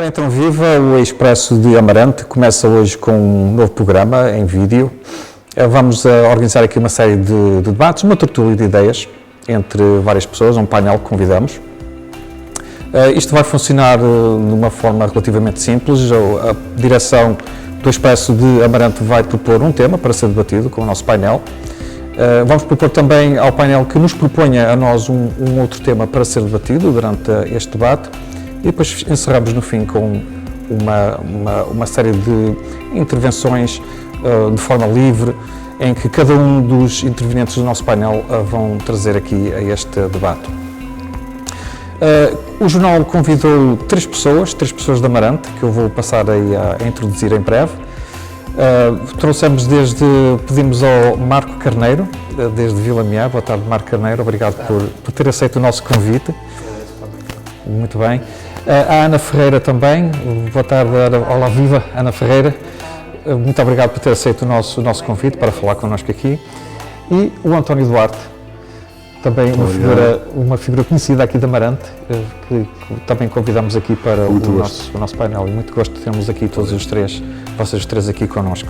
Ora então, viva! O Expresso de Amarante começa hoje com um novo programa em vídeo. Vamos organizar aqui uma série de debates, uma tertúlia de ideias entre várias pessoas, um painel que convidamos. Isto vai funcionar de uma forma relativamente simples. A direção do Expresso de Amarante vai propor um tema para ser debatido com o nosso painel. Vamos propor também ao painel que nos proponha a nós um outro tema para ser debatido durante este debate. E depois encerramos no fim com uma série de intervenções de forma livre, em que cada um dos intervenientes do nosso painel vão trazer aqui a este debate. O jornal convidou três pessoas de Amarante, que eu vou passar aí a introduzir em breve. Pedimos ao Marco Carneiro, desde Vila Miá. Boa tarde, Marco Carneiro, obrigado por ter aceito o nosso convite. Muito bem. A Ana Ferreira também, boa tarde, olá, viva, Ana Ferreira, muito obrigado por ter aceito o nosso convite para falar connosco aqui. E o António Duarte, também uma figura conhecida aqui de Amarante, que também convidamos aqui para o nosso painel, e muito gosto de termos aqui todos os três, vocês os três aqui connosco.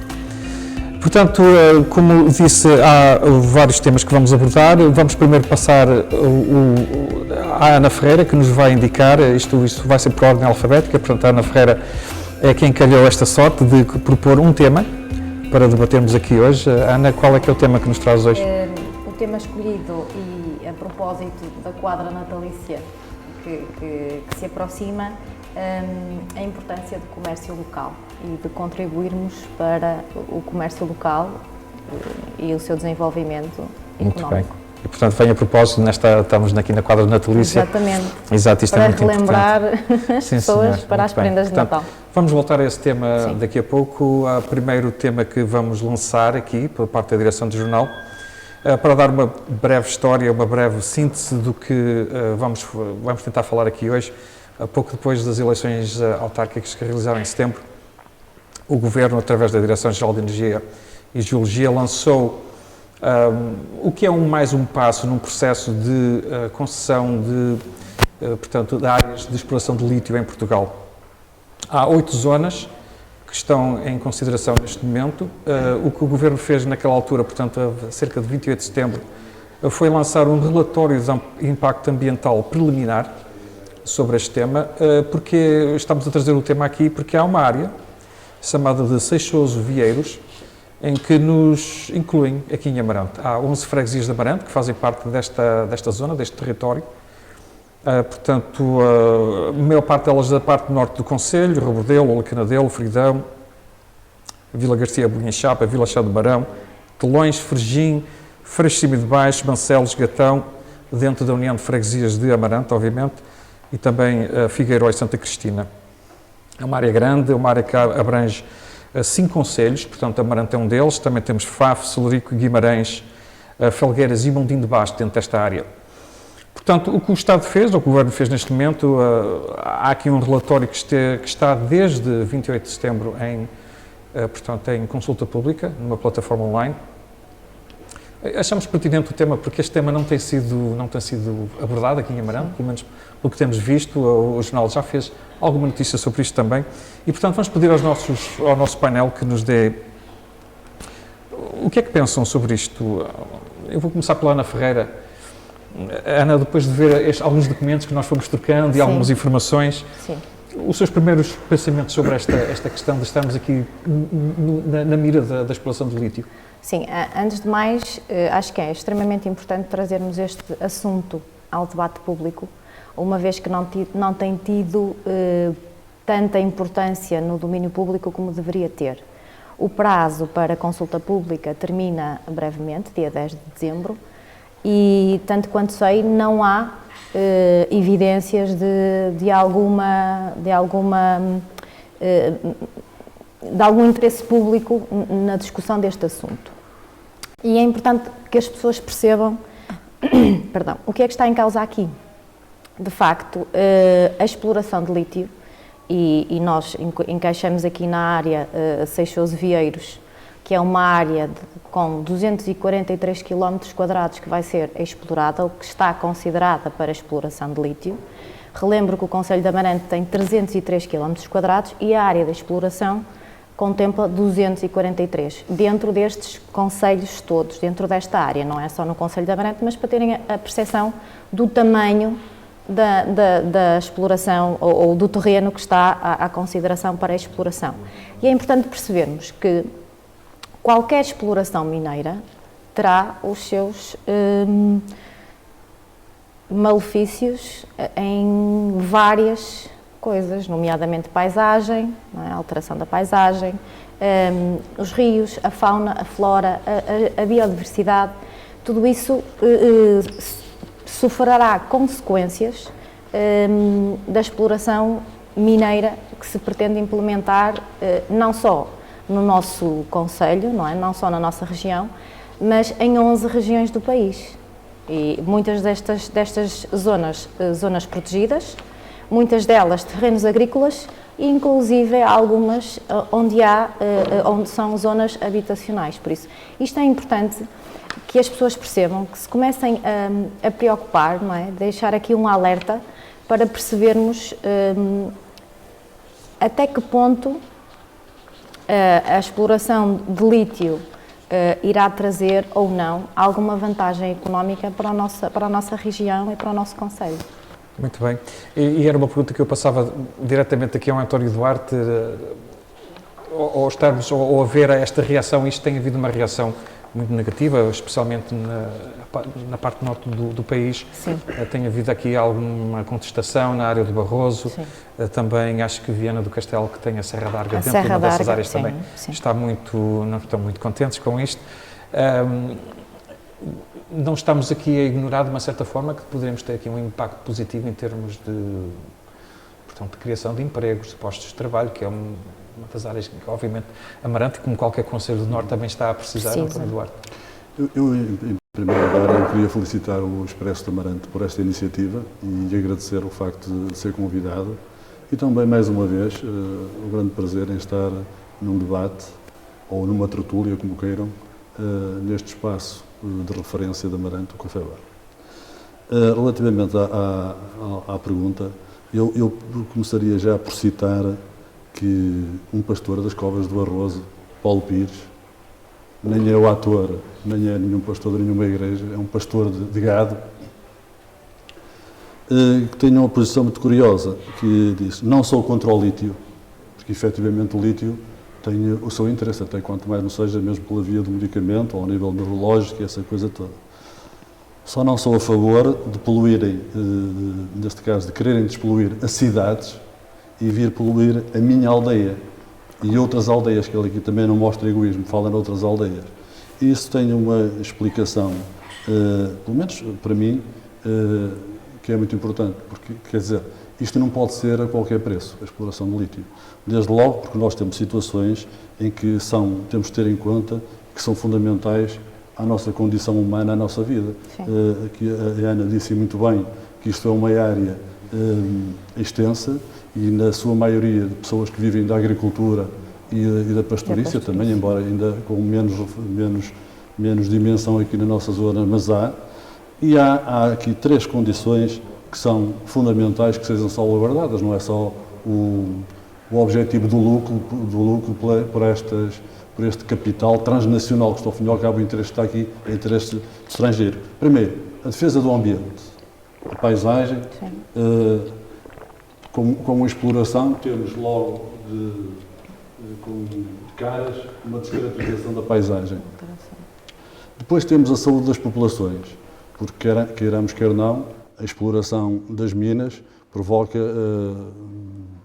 Portanto, como disse, há vários temas que vamos abordar. Vamos primeiro passar à Ana Ferreira, que nos vai indicar, isto vai ser por ordem alfabética, portanto a Ana Ferreira é quem calhou esta sorte de propor um tema para debatermos aqui hoje. Ana, qual é que é o tema que nos traz hoje? O tema escolhido e a propósito da quadra natalícia que se aproxima, a importância do comércio local e de contribuirmos para o comércio local e o seu desenvolvimento económico. Muito bem. E, portanto, vem a propósito, estamos aqui na quadra natalícia. Exatamente. Exato, isto para é muito relembrar importante. as pessoas para as prendas de Natal. Vamos voltar a esse tema daqui a pouco. O primeiro tema que vamos lançar aqui, por parte da direção do jornal, para dar uma breve história, uma breve síntese do que vamos tentar falar aqui hoje. Pouco depois das eleições autárquicas que realizaram em setembro, o Governo, através da Direção-Geral de Energia e Geologia, lançou o que é mais um passo num processo de concessão de áreas de exploração de lítio em Portugal. Há 8 zonas que estão em consideração neste momento. O que o Governo fez naquela altura, portanto, a cerca de 28 de setembro, foi lançar um relatório de impacto ambiental preliminar sobre este tema. Porque estamos a trazer o tema aqui? Porque há uma área chamada de Seixoso Vieiros, em que nos incluem aqui em Amarante. Há 11 freguesias de Amarante que fazem parte desta zona, deste território. Portanto, a maior parte delas da parte norte do concelho: Rebordelo, Alcanadelo, Fridão, Vila Garcia, Bunha-Chapa, Vila Chá de Barão, Telões, Fergim, Freixo Cima de Baixo, Bancelos, Gatão, dentro da União de Freguesias de Amarante, obviamente, e também Figueiróis e Santa Cristina. É uma área grande, é uma área que abrange 5 concelhos, portanto Amarante é um deles. Também temos Faf, Celurico, Guimarães, Felgueiras e Mondim de Basto dentro desta área. Portanto, o que o Estado fez, ou o que o Governo fez neste momento, há aqui um relatório que está desde 28 de setembro em consulta pública, numa plataforma online. Achamos pertinente o tema porque este tema não tem sido abordado aqui em Amarante, pelo menos pelo que temos visto. O jornal já fez alguma notícia sobre isto também. E, portanto, vamos pedir ao nosso painel que nos dê o que é que pensam sobre isto. Eu vou começar pela Ana Ferreira. Ana, depois de ver alguns documentos que nós fomos trocando e algumas informações, os seus primeiros pensamentos sobre esta questão de estarmos aqui na mira da exploração do lítio? Sim, antes de mais, acho que é extremamente importante trazermos este assunto ao debate público, uma vez que não tem tido tanta importância no domínio público como deveria ter. O prazo para consulta pública termina brevemente, dia 10 de dezembro, e, tanto quanto sei, não há evidências de algum interesse público na discussão deste assunto. E é importante que as pessoas percebam o que é que está em causa aqui. De facto, a exploração de lítio, e nós encaixamos aqui na área Seixoso Vieiros, que é uma área com 243 km² que vai ser explorada, ou que está considerada para exploração de lítio, Relembro que o concelho de Amarante tem 303 km² e a área de exploração contempla 243, dentro destes concelhos todos, dentro desta área, não é só no concelho de Amarante, mas para terem a percepção do tamanho da exploração ou do terreno que está à consideração para a exploração. E é importante percebermos que qualquer exploração mineira terá os seus malefícios em várias coisas, nomeadamente paisagem, não é? A alteração da paisagem, os rios, a fauna, a flora, a biodiversidade, tudo isso sofrerá consequências da exploração mineira que se pretende implementar não só no nosso concelho, não só na nossa região, mas em 11 regiões do país. E muitas destas zonas protegidas, muitas delas terrenos agrícolas e inclusive algumas onde são zonas habitacionais. Por isso, isto é importante que as pessoas percebam, que se comecem a preocupar, não é? Deixar aqui um alerta para percebermos até que ponto a exploração de lítio irá trazer ou não alguma vantagem económica para a nossa região e para o nosso concelho. Muito bem. E era uma pergunta que eu passava diretamente aqui ao António Duarte, ou a ver esta reação, isto tem havido uma reação muito negativa, especialmente na parte norte do país. Sim. Tem havido aqui alguma contestação na área do Barroso. Sim. Também acho que Viana do Castelo, que tem a Serra da Arga A dentro Serra de uma da dessas Arga, áreas sim, também, sim. não estão muito contentes com isto. Não estamos aqui a ignorar, de uma certa forma, que poderemos ter aqui um impacto positivo em termos de criação de empregos, de postos de trabalho, que é uma das áreas que, obviamente, Amarante, como qualquer concelho do Norte, também está a precisar, António Duarte. Eu, em primeiro lugar, eu queria felicitar o Expresso de Amarante por esta iniciativa e agradecer o facto de ser convidado e também, mais uma vez, o grande prazer em estar num debate ou numa tertúlia, como queiram, neste espaço de referência de Amarante, o Café Bar. Relativamente à pergunta, eu começaria já por citar que um pastor das Covas do Arrozo, Paulo Pires, nem é o ator, nem é nenhum pastor de nenhuma igreja, é um pastor de gado, que tem uma posição muito curiosa, que diz, não sou contra o lítio, porque efetivamente o lítio tem o seu interesse, até quanto mais não seja mesmo pela via do medicamento, ou ao nível neurológico e essa coisa toda. Só não sou a favor de poluírem, neste caso, de quererem despoluir as cidades e vir poluir a minha aldeia e outras aldeias, que ele aqui também não mostra egoísmo, fala noutras aldeias. E isso tem uma explicação, pelo menos para mim, que é muito importante, porque, quer dizer, isto não pode ser a qualquer preço, a exploração de lítio. Desde logo porque nós temos situações em que temos de ter em conta que são fundamentais à nossa condição humana, à nossa vida. Aqui a Ana disse muito bem que isto é uma área extensa e na sua maioria de pessoas que vivem da agricultura e da pastorícia também, embora ainda com menos dimensão aqui na nossa zona, mas há. E há aqui 3 condições que são fundamentais que sejam salvaguardadas, não é só o objetivo do lucro por este capital transnacional, que, ao fim e ao cabo, o interesse está aqui, é interesse estrangeiro. Primeiro, a defesa do ambiente, a paisagem, com a exploração, temos logo de caras uma descaracterização da paisagem. Depois temos a saúde das populações, porque queiramos, quer não, a exploração das minas provoca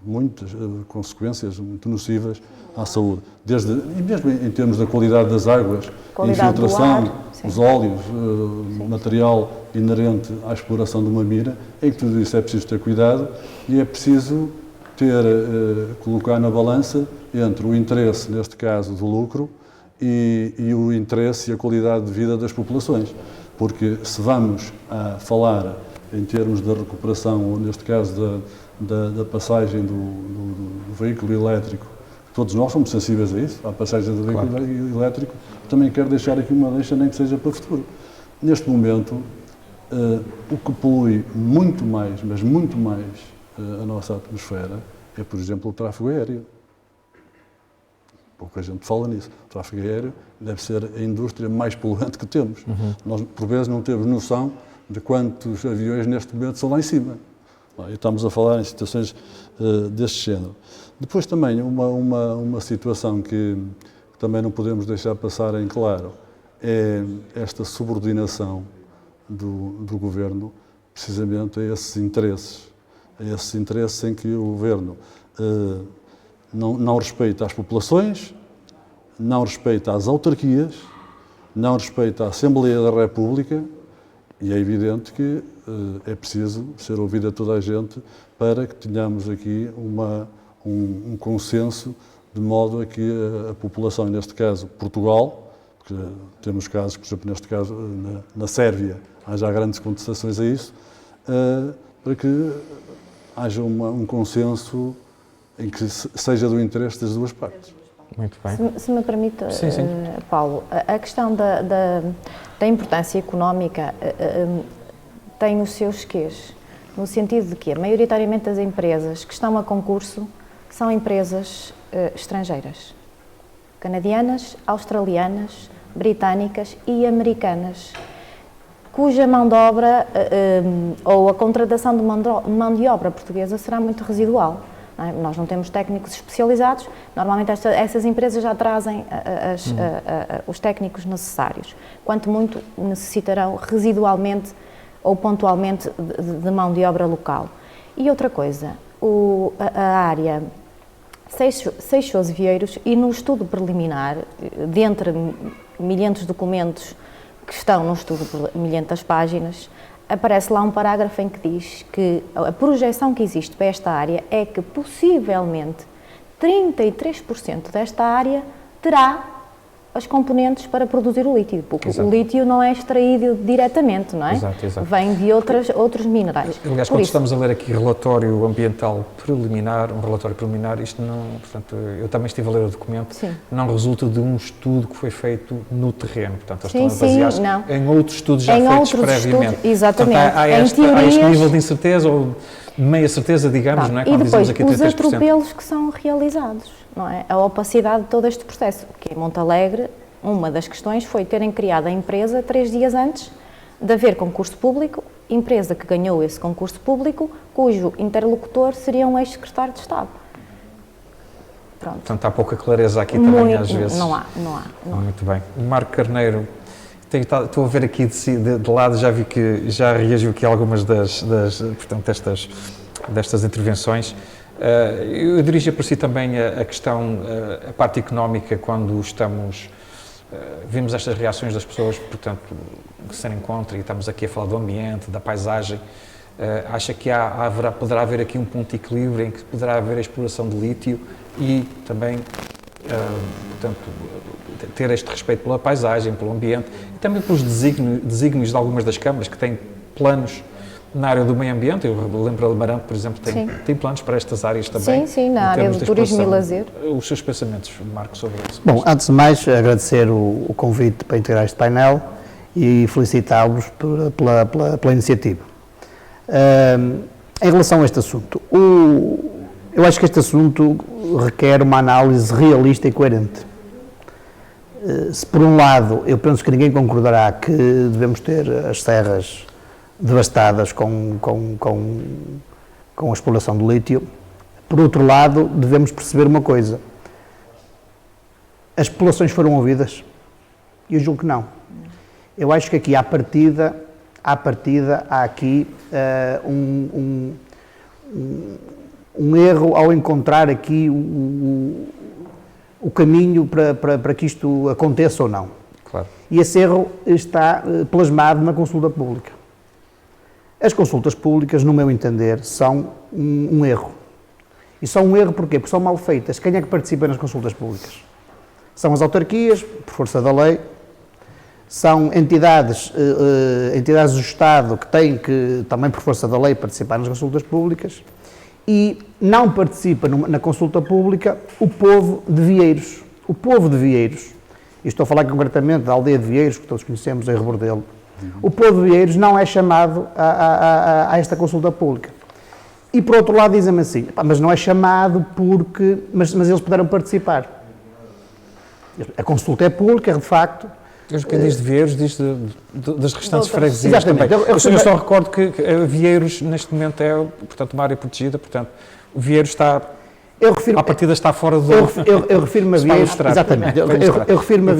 muitas consequências muito nocivas à saúde, e mesmo em termos da qualidade das águas, a infiltração, os óleos, material inerente à exploração de uma mina, em que tudo isso é preciso ter cuidado e é preciso colocar na balança entre o interesse, neste caso, do lucro e o interesse e a qualidade de vida das populações. Porque se vamos a falar em termos da recuperação, ou neste caso da passagem do veículo elétrico, todos nós somos sensíveis a isso, à passagem do veículo elétrico, também quero deixar aqui uma deixa, nem que seja para o futuro. Neste momento, O que polui muito mais, mas muito mais, a nossa atmosfera é, por exemplo, o tráfego aéreo. Pouca gente fala nisso. O tráfego aéreo deve ser a indústria mais poluente que temos. Nós, por vezes, não temos noção de quantos aviões neste momento são lá em cima. E estamos a falar em situações deste género. Depois também, uma situação que também não podemos deixar passar em claro é esta subordinação do Governo precisamente a esses interesses em que o Governo não respeita as populações, não respeita as autarquias, não respeita a Assembleia da República, e é evidente que é preciso ser ouvida toda a gente para que tenhamos aqui um consenso, de modo a que a população, neste caso Portugal, porque temos casos, por exemplo, neste caso na Sérvia, há já grandes contestações a isso, para que haja um consenso em que seja do interesse das duas partes. Muito bem. Se me permite, sim, sim. Paulo, a questão da importância económica tem os seus quês, no sentido de que, maioritariamente, as empresas que estão a concurso são empresas estrangeiras, canadianas, australianas, britânicas e americanas, cuja mão de obra ou a contratação de mão de obra portuguesa será muito residual. Não é? Nós não temos técnicos especializados, normalmente essas empresas já trazem os técnicos necessários, quanto muito necessitarão residualmente ou pontualmente de mão de obra local. E outra coisa, a área Seixoso-Vieiros, e no estudo preliminar, dentre milhares de documentos que estão no estudo por milhares páginas, aparece lá um parágrafo em que diz que a projeção que existe para esta área é que possivelmente 33% desta área terá as componentes para produzir o lítio, porque Exato. o lítio não é extraído diretamente, não é? Exato. Vem de outros minerais. Aliás, quando estamos a ler aqui relatório ambiental preliminar, um relatório preliminar, isto não, portanto, eu também estive a ler o documento, Sim. não resulta de um estudo que foi feito no terreno, portanto, eles Sim, estão a basear-se não. em outros estudos já Em feitos outros previamente. estudos, exatamente. Portanto, há Em este teorias- nível de incerteza ou meia certeza, digamos, não é? E Quando depois, dizemos aqui os 33%. atropelos que são realizados, não é? A opacidade de todo este processo, que em Montalegre, uma das questões foi terem criado a empresa 3 dias antes de haver concurso público, empresa que ganhou esse concurso público, cujo interlocutor seria um ex-secretário de Estado. Pronto. Portanto, há pouca clareza aqui também, às vezes. Não há. Muito bem. O Marco Carneiro, estou a ver aqui de lado, já vi que já reagiu aqui a algumas portanto, destas intervenções. Eu dirijo para si também a questão, a parte económica, quando vimos estas reações das pessoas, portanto, que serem contra, e estamos aqui a falar do ambiente, da paisagem. Acha que poderá haver aqui um ponto de equilíbrio em que poderá haver a exploração de lítio e também, portanto, ter este respeito pela paisagem, pelo ambiente e também pelos desígnios de algumas das câmaras que têm planos na área do meio ambiente. Eu lembro de Amarante, por exemplo, tem planos para estas áreas também. Sim, na área do turismo e lazer. Os seus pensamentos, Marco, sobre isso? Bom, antes de mais, agradecer o convite para integrar este painel e felicitá-los pela iniciativa. Em relação a este assunto, eu acho que este assunto requer uma análise realista e coerente. Se por um lado, eu penso que ninguém concordará que devemos ter as serras devastadas com a exploração do lítio, por outro lado, devemos perceber uma coisa: as populações foram ouvidas? Eu julgo que não. Eu acho que aqui, à partida, há aqui um erro ao encontrar aqui o caminho para que isto aconteça ou não. Claro. E esse erro está plasmado na consulta pública. As consultas públicas, no meu entender, são um erro. E são um erro porquê? Porque são mal feitas. Quem é que participa nas consultas públicas? São as autarquias, por força da lei, são entidades do Estado que têm que, também por força da lei, participar nas consultas públicas, e não participa na consulta pública o povo de Vieiros. O povo de Vieiros, e estou a falar concretamente da aldeia de Vieiros, que todos conhecemos, em Rebordelo, O povo de Vieiros não é chamado a esta consulta pública. E por outro lado dizem-me assim, mas não é chamado porque, mas eles puderam participar. A consulta é pública, de facto. Quem diz de Vieiros diz das restantes freguesias Exatamente. também. Eu só recordo que Vieiros, neste momento, é, portanto, uma área protegida, portanto, o Vieiros está, à partida está fora do... Eu refiro-me a Vieiros, exatamente, eu refiro-me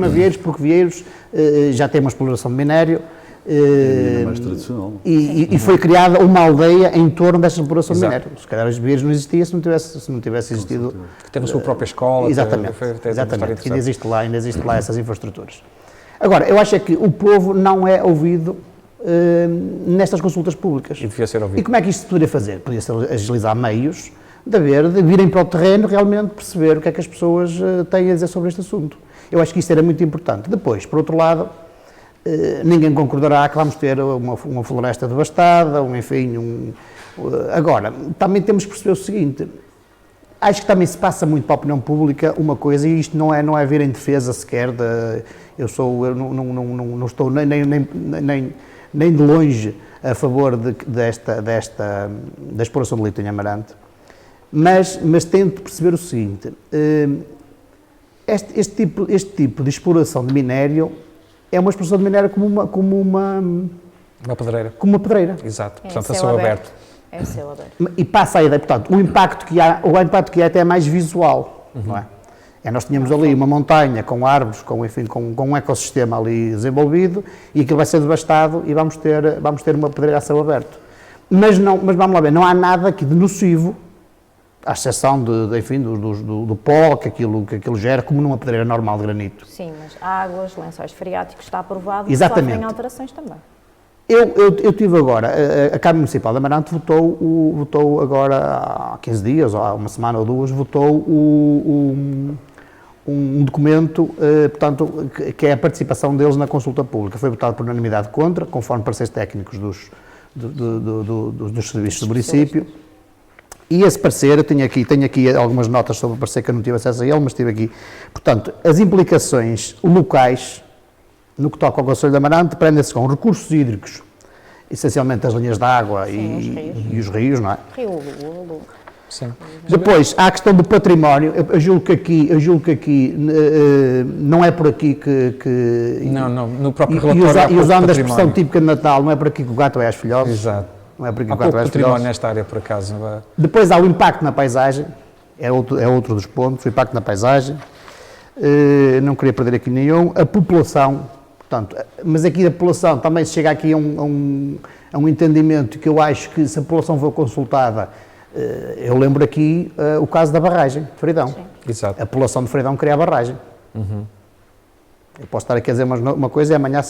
a Vieiros porque Vieiros já tem uma exploração de minério, mais tradicional. E foi criada uma aldeia em torno dessa exploração de minério. Se calhar os Vieiros não existia se não tivesse existido... Que teve a sua própria escola. Exatamente, ainda existe lá essas infraestruturas. Agora, eu acho é que o povo não é ouvido nestas consultas públicas. E devia ser ouvido. E como é que isto se poderia fazer? Podia-se agilizar meios de virem para o terreno realmente perceber o que é que as pessoas têm a dizer sobre este assunto. Eu acho que isso era muito importante. Depois, por outro lado, ninguém concordará que vamos ter uma floresta devastada, agora, também temos que perceber o seguinte, acho que também se passa muito para a opinião pública uma coisa, e isto não é vir em defesa sequer, eu não estou nem de longe a favor da exploração de lítio em Amarante, mas tento perceber o seguinte, este tipo de exploração de minério é uma exploração de minério como uma pedreira. Como uma pedreira. Exato, portanto, a céu aberto. É céu aberto. E passa a ideia, portanto, o impacto que há até é mais visual, não é? Nós tínhamos ali uma montanha com árvores, com um ecossistema ali desenvolvido, e aquilo vai ser devastado e vamos ter uma pedreira a céu aberto. Mas vamos lá ver, não há nada aqui de nocivo, à exceção do pó que aquilo gera, como numa pedreira normal de granito. Sim, mas águas, lençóis freáticos, está aprovado e sofrem alterações também. Eu tive agora, a Câmara Municipal de Amarante votou agora há 15 dias, ou há uma semana ou duas, votou um documento, portanto, que é a participação deles na consulta pública. Foi votado por unanimidade contra, conforme pareceres técnicos dos serviços do município. E esse parecer, eu tenho aqui algumas notas sobre o parecer que eu não tive acesso a ele, mas tive aqui. Portanto, as implicações locais, no que toca ao Conselho de Amarante, prendem-se com recursos hídricos, essencialmente as linhas de água e os rios, não é? Rio Lulo. Sim. Depois, há a questão do património, eu julgo que aqui não é por aqui que não, no próprio relatório e usando a expressão típica de Natal, não é por aqui que o gato é às filhoses. Exato. Não é por aqui há que o gato é às património filhoses. nesta área, por acaso. Depois há o impacto na paisagem, é outro dos pontos, o impacto na paisagem, não queria perder aqui nenhum, a população, portanto, mas aqui a população também se chega aqui a um entendimento que eu acho que se a população for consultada, eu lembro aqui o caso da barragem de Freidão. Sim. Exato. A população de Freidão queria a barragem. Eu posso estar aqui a dizer uma coisa e amanhã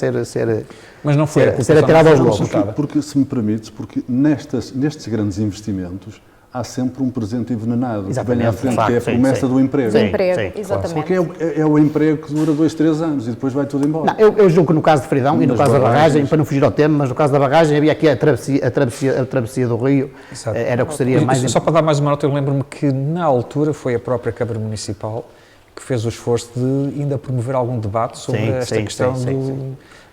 mas não foi ser atirado aos lobos. Porque, se me permites, porque nestes grandes investimentos há sempre um presente envenenado, exatamente, que vem à frente, que é a promessa do emprego. Do emprego, sim, exatamente. Porque é o emprego que dura 2, 3 anos e depois vai tudo embora. Não, eu julgo que no caso de Freidão e no caso da barragem, para não fugir ao tema, mas no caso da barragem havia aqui a travessia do rio, exato, era o que seria mais... Só para dar mais uma nota, eu lembro-me que na altura foi a própria Câmara Municipal que fez o esforço de ainda promover algum debate sobre esta questão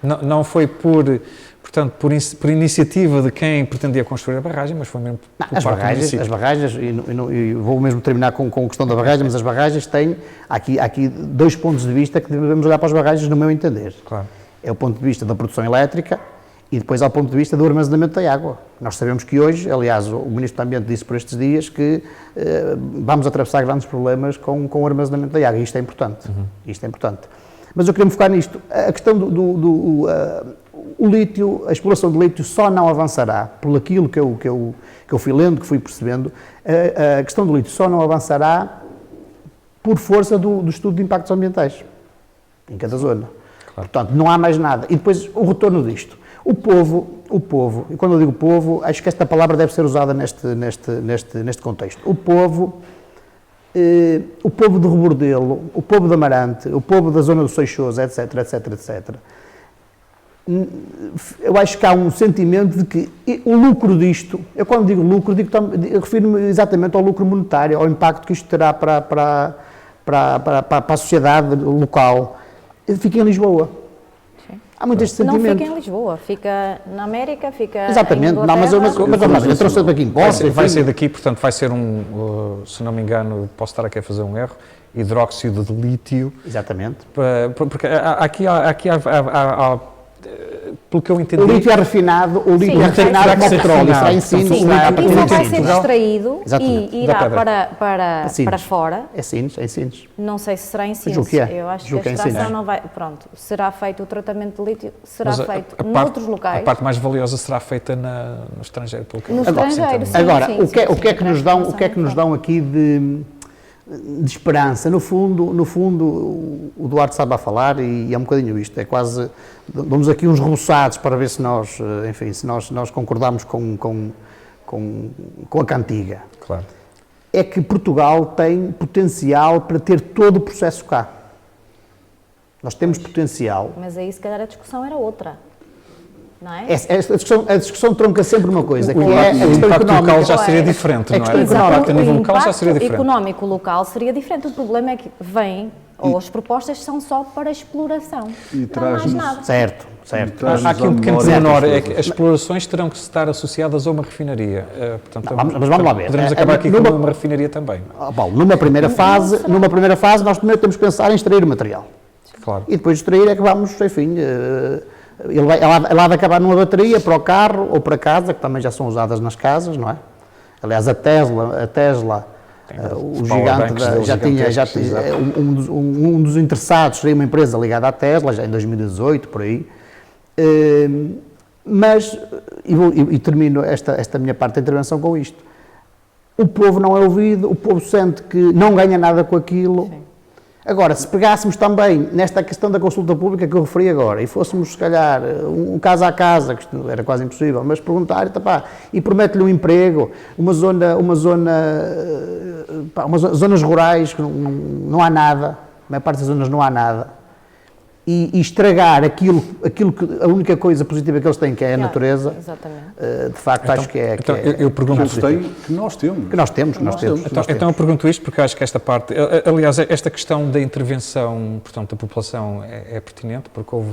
Não foi portanto, por iniciativa de quem pretendia construir a barragem, mas foi mesmo por as barragens, e vou mesmo terminar com a questão da barragem, mas as barragens têm, há aqui dois pontos de vista que devemos olhar para as barragens, no meu entender. Claro. É o ponto de vista da produção elétrica e depois há o ponto de vista do armazenamento da água. Nós sabemos que hoje, aliás, o Ministro do Ambiente disse por estes dias que vamos atravessar grandes problemas com o armazenamento da água, e isto é importante. Isto é importante. Mas eu queria me focar nisto. A questão o lítio, a exploração de lítio só não avançará, por aquilo que eu fui lendo, que fui percebendo, a questão do lítio só não avançará por força do estudo de impactos ambientais, em cada zona. Claro. Portanto, não há mais nada. E depois, o retorno disto. O povo, e quando eu digo povo, acho que esta palavra deve ser usada neste contexto. O povo de Rebordelo, o povo de Amarante, o povo da zona do Seixoso, etc, eu acho que há um sentimento de que o lucro disto, eu quando digo lucro, refiro-me exatamente ao lucro monetário, ao impacto que isto terá para a sociedade local. Fica em Lisboa. Sim. Há muito este Não sentimento. fica em Lisboa, fica na América, fica Exatamente, em não, mas Inglaterra. eu trouxe aqui impostos. Vai ser daqui, portanto, vai ser se não me engano, posso estar aqui a fazer um erro, hidróxido de lítio, Exatamente. porque pelo que eu entendi... O lítio é refinado, o lítio Sim, é refinado terá que como ser petróleo, será em refinado. Sines, Sim, será a e partir só de vai Sines. ser extraído Exatamente. e irá Da pedra. para fora. É Sines, é em Sines. Não sei se será em Sines. julgo que é. Eu acho Julgo que que é a em Sines. extração não vai... Pronto, será feito o tratamento de lítio, será Mas feito a noutros locais. A parte mais valiosa será feita no estrangeiro, pelo que No eu- estrangeiro, sim. Agora, sim, o que sim, é que nos dão, o que é que nos informação dão aqui de esperança? No fundo, o Duarte sabe a falar e é um bocadinho isto, é quase, damos aqui uns reboçados para ver se nós, enfim, se nós concordamos com a cantiga. Claro. É que Portugal tem potencial para ter todo o processo cá. Nós temos potencial. Mas aí, se calhar, a discussão era outra, não é? A discussão tronca sempre uma coisa, que O é a questão impacto local económica. já seria É, diferente, é não é? questão O económica. impacto a nível local já impacto seria diferente. económico local seria diferente. O problema é que vem, ou as propostas são só para exploração. E Não há mais traz-nos- nada. Certo, certo. E traz-nos Há aqui um à pequeno memória pormenor, outras é que coisas. as explorações terão que estar associadas a uma refinaria. Portanto, Mas vamos lá ver. Poderemos acabar aqui Numa- com uma refinaria também. Paulo, numa primeira fase, nós primeiro temos que pensar em extrair o material. Claro. E depois de extrair é que vamos, enfim, ele há de acabar numa bateria para o carro ou para casa, que também já são usadas nas casas, não é? Aliás, a Tesla, o os gigante, powerbanks deles já tinha, gigantescos, exato. um dos interessados seria uma empresa ligada à Tesla, já em 2018, por aí. Mas, e termino esta minha parte da intervenção com isto, o povo não é ouvido, o povo sente que não ganha nada com aquilo. Sim. Agora, se pegássemos também nesta questão da consulta pública que eu referi agora, e fôssemos, se calhar, um casa a casa, que isto era quase impossível, mas perguntar, e promete-lhe um emprego, zonas rurais que não há nada, na maior parte das zonas não há nada, e estragar aquilo que a única coisa positiva que eles têm, que é a natureza, Exatamente. de facto acho que é... Então, eu pergunto Que nós temos. Que nós temos. Então eu pergunto isto porque eu acho que esta parte, aliás, esta questão da intervenção, portanto, da população é pertinente, porque houve,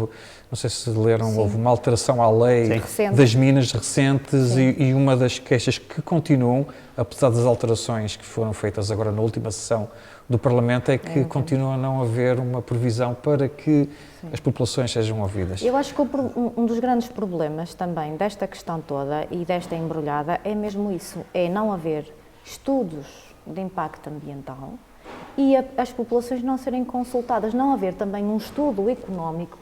não sei se leram, Sim. houve uma alteração à lei Recente. das minas recentes Sim. e uma das queixas que continuam, apesar das alterações que foram feitas agora na última sessão do Parlamento, é que continua a não haver uma previsão para que as populações sejam ouvidas. Eu acho que um dos grandes problemas também desta questão toda e desta embrulhada é mesmo isso, é não haver estudos de impacto ambiental e as populações não serem consultadas, não haver também um estudo económico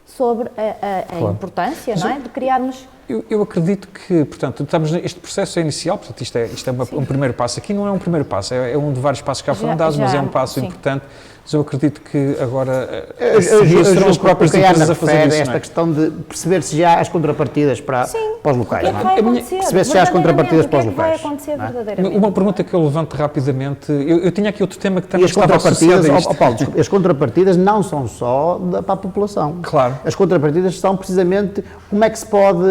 sobre a Claro. importância, não é, de criarmos... Eu acredito que, portanto, estamos neste processo inicial, portanto, isto é um primeiro passo. Aqui não é um primeiro passo, é um de vários passos que já foram dados, mas é um passo sim. importante. Mas eu acredito que agora a seguir serão as próprias o que a Ana empresas a fazer refere isso. esta não é? questão de perceber se já há as contrapartidas para os locais. O que é não que é? vai A minha- acontecer? perceber se já há as contrapartidas para os O que é que vai locais, acontecer não é? verdadeiramente? Uma pergunta que eu levanto rapidamente, eu tinha aqui outro tema que E também as estava associado contrapartidas, a isto. Paulo, desculpa, as contrapartidas não são só para a população. Claro. As contrapartidas são precisamente como é que se pode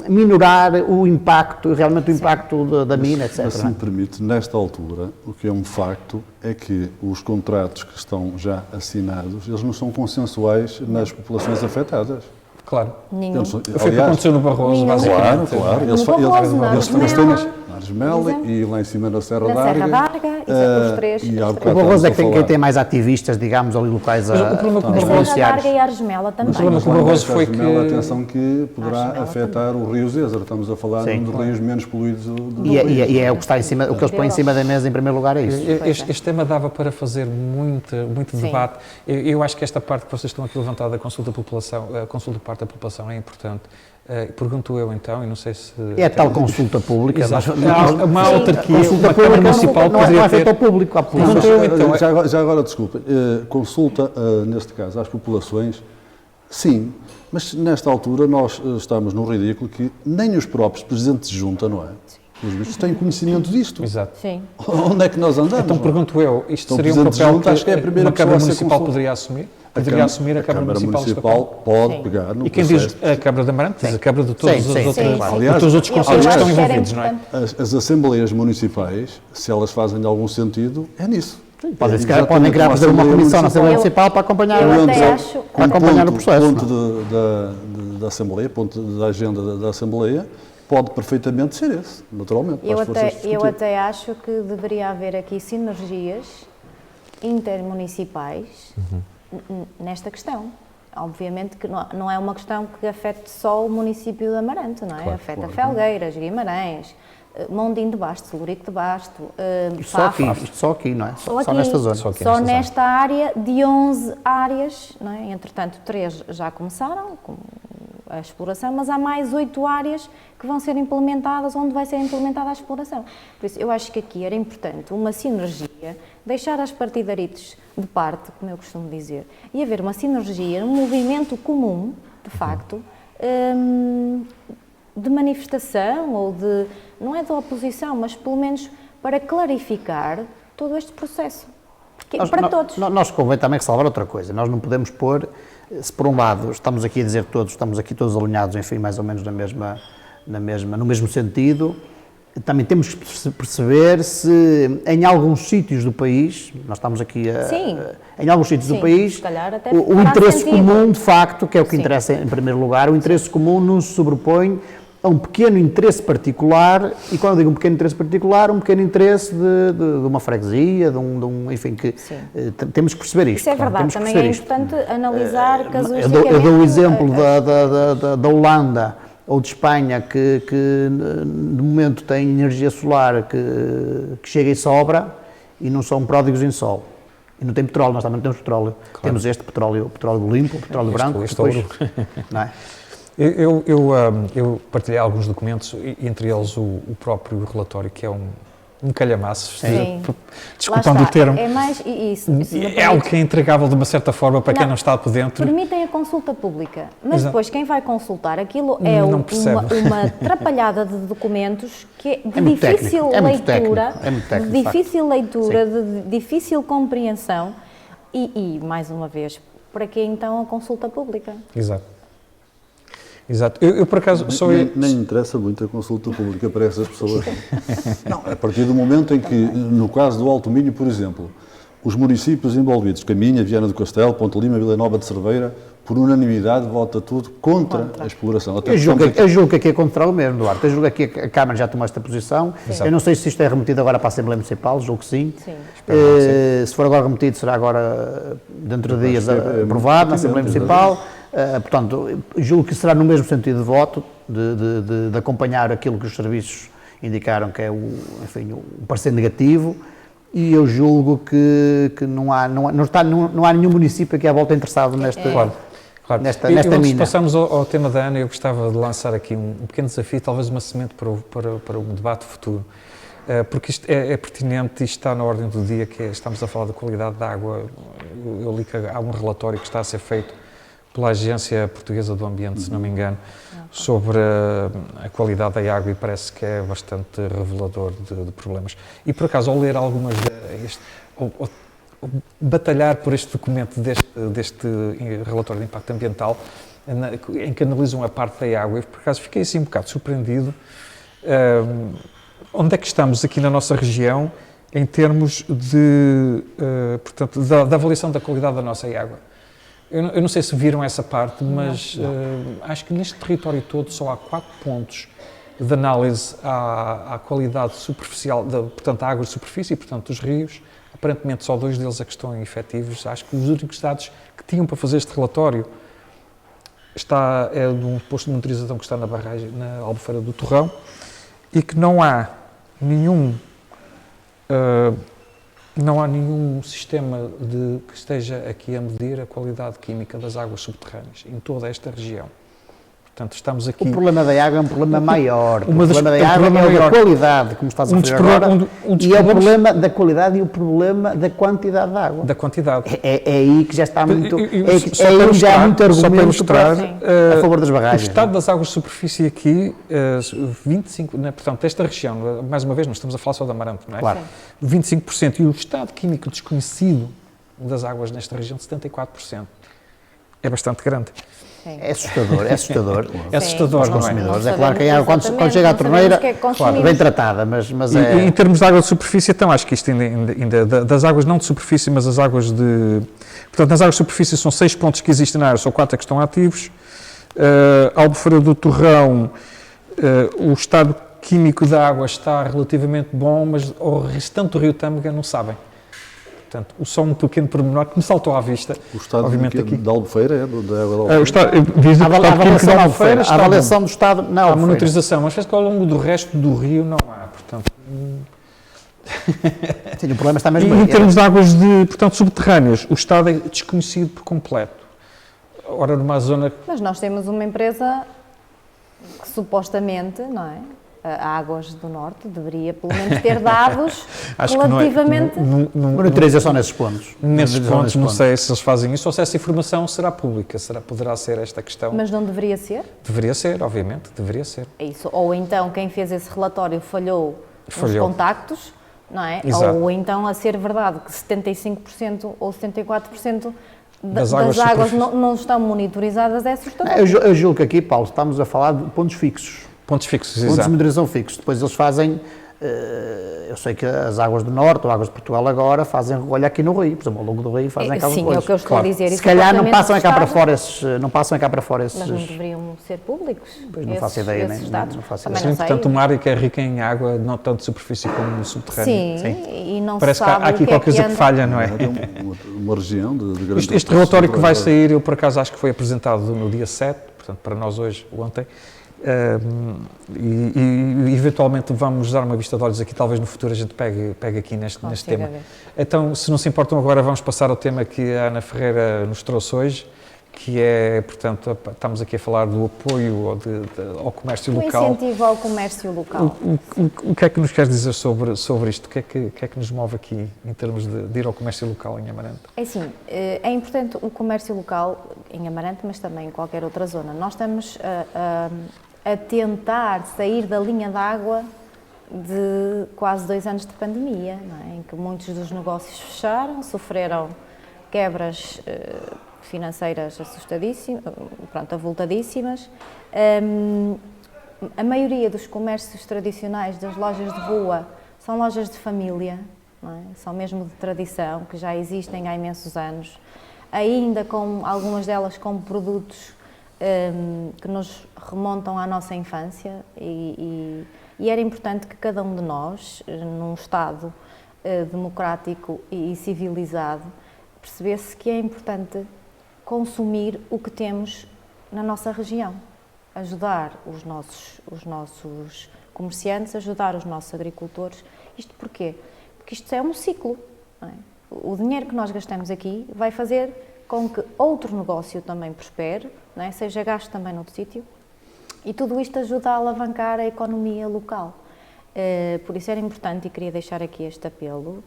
minorar o impacto, realmente o impacto da mina, etc. Mas, se me permite, nesta altura, o que é um facto é que os contratos que estão já assinados, eles não são consensuais nas populações afetadas. Claro. Nenhum. Eles são- Foi o que aconteceu no Barroso, Nenhum. basicamente. Claro. No Barroso, na Eles Armela, têm na Armela Exato. e lá em cima na Serra Na d'Arga. Serra d'Arga, os três. E há os bocado três. O Barroso é que estávamos a quem tem falar. mais ativistas, digamos, ali locais Mas o problema com o Mas Barroso- Serra d'Arga e a Argemela também. problema Mas com o lá Barroso nesta foi Argemela, que- atenção que poderá Argemela afetar o Rio Zézer. Estamos a falar Sim, de um dos rios menos poluídos do E país. é o que está em cima, o que eles põem em cima da mesa em primeiro lugar é isso. Este tema dava para fazer muito Sim. debate. Eu acho que esta parte que vocês estão aqui levantada, a consulta por parte da população, é importante. Pergunto eu então, e não sei se... É a tal consulta pública. Exato. mas- Uma Sim. autarquia, Consulta uma Câmara pública Municipal não é poderia feita ao ter... público, à população. Mas eu, então, já agora, desculpa, consulta, neste caso, às populações, sim, mas nesta altura nós estamos num ridículo que nem os próprios presidentes de junta, não é? Os bichos têm conhecimento disto. Exato. Sim. Onde é que nós andamos? Então não é? pergunto eu, isto Então, seria um Presidente de papel Junta, acho que é a primeira uma Câmara pessoa a ser Municipal consultada. poderia assumir? Poderia assumir a Câmara Municipal este papel? pode Sim. pegar no E quem diz processo. a Câmara de Amarante, diz a Câmara de todos Sim, os sim, outros, sim, sim. Aliás, todos os outros Eu conselhos que acho estão que era envolvidos, não é? importante. As assembleias municipais, se elas fazem algum sentido, é nisso. Podem Exatamente, criar, uma fazer uma Assembleia comissão na Assembleia Municipal. Municipal para acompanhar, Eu até Exato. acho- para acompanhar o processo. Ponto da Assembleia, ponto da agenda da Assembleia, pode perfeitamente ser esse, naturalmente. para Eu as forças até, de eu discutir. até acho que deveria haver aqui sinergias intermunicipais nesta questão. Obviamente que não é uma questão que afete só o município de Amarante, não é? Claro, Afeta claro. Felgueiras, Guimarães, Mondinho de Basto, Celurico de Basto, Isto só aqui, não é? Só aqui, nesta zona. Só aqui só nesta nesta área de 11 áreas, não é? Entretanto, 3 já começaram com a exploração, mas há mais 8 áreas que vão ser implementadas, onde vai ser implementada a exploração. Por isso, eu acho que aqui era importante uma sinergia, deixar as partidarites de parte, como eu costumo dizer, e haver uma sinergia, um movimento comum, de facto, de manifestação ou de, não é de oposição, mas pelo menos para clarificar todo este processo. Para todos. Nós convém também ressalvar outra coisa. Nós não podemos pôr, se por um lado estamos aqui a dizer todos, estamos aqui todos alinhados, enfim, mais ou menos no mesmo sentido, também temos que perceber se em alguns sítios do país, nós estamos aqui em alguns sítios do país, se calhar até o fará interesse sentido. comum, de facto, que é o que Sim. interessa em primeiro lugar, o interesse comum não se sobrepõe a um pequeno interesse particular, e quando eu digo um pequeno interesse particular, um pequeno interesse de uma freguesia, enfim, que temos que perceber isto. Isso é verdade, temos que também perceber é isto. importante analisar Eu casuisticamente. dou o exemplo da Holanda ou de Espanha, que de momento tem energia solar que chega e sobra e não são pródigos em sol. E não tem petróleo, nós também não temos petróleo. Claro. Temos este petróleo limpo, o petróleo branco. Este depois, ouro. não é? Eu partilhei alguns documentos, entre eles o próprio relatório, que é um calhamaço, Sim. desculpando Lá o termo. É mais isso. É algo que é entregável de uma certa forma para quem não está por dentro. Permitem a consulta pública, mas Exato. depois quem vai consultar aquilo é Não percebe. uma atrapalhada de documentos que é de muito difícil técnico, é muito leitura, técnico, é muito técnico, de de difícil leitura, de difícil compreensão e, mais uma vez, para que então a consulta pública? Exato. Exato. Eu por acaso, Nem interessa muito a consulta pública para essas pessoas. Não, a partir do momento em que, no caso do Alto Minho, por exemplo, os municípios envolvidos, Caminha, Viana do Castelo, Ponte Lima, Vila Nova de Cerveira, por unanimidade vota tudo contra a exploração. Até Eu julgo estamos que aqui é contra o mesmo, Duarte. Eu julgo que aqui a Câmara já tomou esta posição. Exato. Eu não sei se isto é remetido agora para a Assembleia Municipal, julgo que sim. Sim. Se for agora remetido, será agora, dentro de dias, que é aprovado na muito Assembleia pertinente, Municipal. Portanto, julgo que será no mesmo sentido de voto, de acompanhar aquilo que os serviços indicaram que é o parecer negativo, e eu julgo que não há nenhum município aqui à volta interessado nesta Antes mina. de passarmos ao tema da Ana, eu gostava de lançar aqui um pequeno desafio, talvez uma semente para um debate futuro, porque isto é pertinente e está na ordem do dia, que estamos a falar da qualidade da água. Eu li que há um relatório que está a ser feito pela Agência Portuguesa do Ambiente, se não me engano, sobre a qualidade da água, e parece que é bastante revelador de problemas. E por acaso, ao ler algumas ao batalhar por este documento deste relatório de impacto ambiental, em que analisam a parte da água, eu por acaso fiquei assim um bocado surpreendido. Onde é que estamos aqui na nossa região em termos portanto, da avaliação da qualidade da nossa água? Eu não sei se viram essa parte, mas acho que neste território todo só há 4 pontos de análise à qualidade superficial, portanto, a água de superfície e, portanto, dos rios. Aparentemente, só 2 deles é que estão efetivos. Acho que os únicos dados que tinham para fazer este relatório é de um posto de monitorização que está na barragem, na Albufeira do Torrão, e que não há nenhum sistema que esteja aqui a medir a qualidade química das águas subterrâneas em toda esta região. Portanto, estamos aqui... O problema da água é um problema maior. O das- problema é da um água problema é o da maior. qualidade, como estás a Um referir dos agora, dos e é o problemas- problema da qualidade e o problema da quantidade de água. Da quantidade. É aí que já está muito... Só É para aí já há muito só para argumento ilustrar, a favor das o barragens. estado das águas de superfície aqui, 25, portanto, esta região, mais uma vez, nós estamos a falar só da Amarante, não é? Claro. 25%, e o estado químico desconhecido das águas nesta região, 74%. é bastante grande. Sim. É assustador, é assustador. É assustador, Aos não é? consumidores. Não É claro que a água, quando sabemos chega à torneira, o que é que consumimos. bem tratada, mas E é... em termos de água de superfície, então, acho que isto ainda das águas não de superfície, mas as águas de... Portanto, nas águas de superfície são 6 pontos que existem na área, só 4 é que estão ativos. Albufeira do Torrão, o estado químico da água está relativamente bom, mas o restante do rio Tâmega não sabem. Portanto, só um pequeno pormenor que me saltou à vista. O estado obviamente de Albufeira é da água de O Albufeira. estado, diz A o estado químico da Albufeira a está avaliação do Estado na há Albufeira. monitorização, mas parece que ao longo do resto do rio não há, portanto... Sim, o problema está E mesmo em aí. termos de águas portanto, subterrâneas, o estado é desconhecido por completo. Ora, numa zona... Mas nós temos uma empresa que supostamente, não é? A Águas do Norte deveria pelo menos ter dados Acho que não é, relativamente... Monitorização nesses pontos. nesses Monitorização pontos, nesses não pontos. sei se eles fazem isso ou se essa informação será pública, poderá ser esta questão. Mas não deveria ser? Deveria ser, obviamente, deveria ser. É isso. Ou então quem fez esse relatório falhou nos Falhou. contactos, não é? Exato. Ou então a ser verdade que 75% ou 74% Das das águas águas superfície. não estão monitorizadas, é assustador. Eu julgo que aqui, Paulo, estamos a falar de pontos fixos. Pontos fixos, Pontos de exato. monitorização fixos. Depois eles fazem, eu sei que as águas do Norte ou águas de Portugal agora fazem recolha aqui no Rio, por exemplo, ao longo do Rio fazem aquelas Sim, coisas. é o que eu estou Claro. a dizer. Se Isso calhar não completamente passam cá para assustado, fora esses, não passam cá para fora esses... mas não deveriam ser públicos. Pois não faço ideia, esses nem- dados. não faço Também ideia. não sei. Portanto, uma área que é rica em água, não tanto de superfície como subterrânea. Sim, e não Parece se que sabe há aqui o que qualquer coisa que anda. falha, não é? É uma região de grande... Este relatório que vai sair, eu por acaso acho que foi apresentado no dia 7, portanto para nós hoje, ontem, e eventualmente vamos dar uma vista de olhos aqui, talvez no futuro a gente pegue aqui neste Consiga tema. ver. Então, se não se importam agora, vamos passar ao tema que a Ana Ferreira nos trouxe hoje, que é, portanto, estamos aqui a falar do apoio ao comércio O local. incentivo ao comércio local. O que é que nos queres dizer sobre isto? O que é que nos move aqui em termos de ir ao comércio local em Amarante? É assim, é importante o comércio local em Amarante, mas também em qualquer outra zona. Nós estamos a tentar sair da linha d'água de quase 2 anos de pandemia, não é? Em que muitos dos negócios fecharam, sofreram quebras financeiras assustadíssimas, pronto, avultadíssimas. A maioria dos comércios tradicionais, das lojas de rua, são lojas de família, não é? São mesmo de tradição, que já existem há imensos anos, ainda com algumas delas com produtos que nos remontam à nossa infância e era importante que cada um de nós, num Estado democrático e civilizado, percebesse que é importante consumir o que temos na nossa região, ajudar os nossos comerciantes, ajudar os nossos agricultores. Isto porquê? Porque isto é um ciclo, não é? O dinheiro que nós gastamos aqui vai fazer com que outro negócio também prospere, não é? Seja gasto também noutro sítio, e tudo isto ajuda a alavancar a economia local. Por isso era importante e queria deixar aqui este apelo.